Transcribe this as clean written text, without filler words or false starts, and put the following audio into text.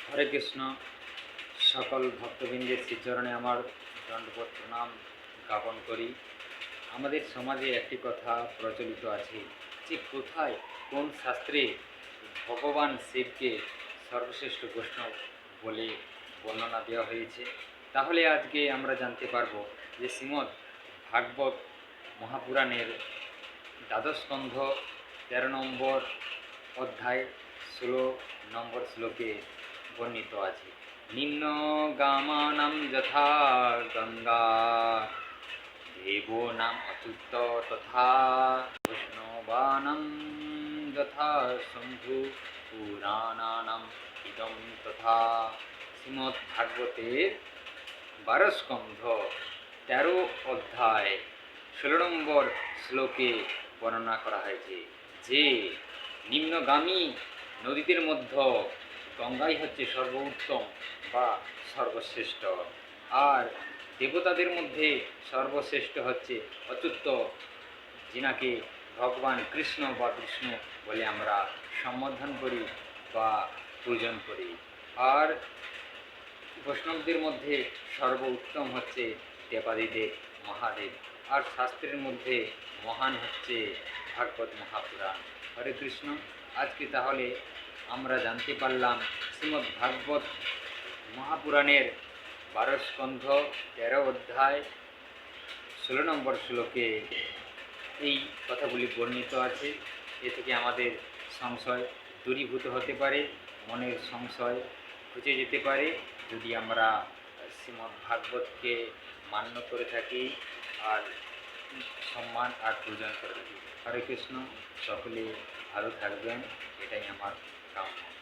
হরে কৃষ্ণ। সকল ভক্তবৃন্দের শ্রীচরণে আমার দণ্ডবোধ প্রণাম জ্ঞাপন করি। আমাদের সমাজে একটি কথা প্রচলিত আছে যে কোথায় কোন শাস্ত্রে ভগবান শিবকে সর্বশ্রেষ্ঠ বৈষ্ণব বলে বর্ণনা দেওয়া হয়েছে। তাহলে আজকে আমরা জানতে পারব যে শ্রীমদ্ ভাগবত মহাপুরাণের দ্বাদশ স্কন্ধ 13 নম্বর অধ্যায় 16 নম্বর শ্লোকে বর্ণিত আছে। নিম্নগামানাং যথা গঙ্গা দেবানাং অচ্যুত তথা বৈষ্ণবানাং যথা শম্ভু পুরাণানাং ইদং তথা। শ্রীমদ্ ভাগবতের 12 স্কন্ধ 13 অধ্যায় 16 নম্বর শ্লোকে বর্ণনা করা হয়েছে যে নিম্নগামী নদীদের মধ্যে গঙ্গাই হচ্ছে সর্বোত্তম বা সর্বশ্রেষ্ঠ, আর দেবতাদের মধ্যে সর্বশ্রেষ্ঠ হচ্ছে অচ্যুত, যিনাকে ভগবান কৃষ্ণ বা বিষ্ণু বলে আমরা সম্বোধন করি বা পূজন করি। আর বৈষ্ণবদের মধ্যে সর্বোত্তম হচ্ছে দেবাদিদেব মহাদেব, আর শাস্ত্রের মধ্যে মহান হচ্ছে ভাগবত মহাপুরাণ। হরে কৃষ্ণ। আজকে তাহলে আমরা জানতে পারলাম শ্রীমদ্ ভাগবত মহাপুরাণের 12 স্কন্ধ 13 অধ্যায় 16 নম্বর শ্লোকে এই কথাগুলি বর্ণিত আছে। এ থেকে আমাদের সংশয় দূরীভূত হতে পারে, মনের সংশয় ঘুচে যেতে পারে যদি আমরা শ্রীমদ্ ভাগবতকে মান্য করে থাকি আর সম্মান আর পূজন করে থাকি। হরে কৃষ্ণ। সকলে ভালো থাকবেন, এটাই আমার কামনা।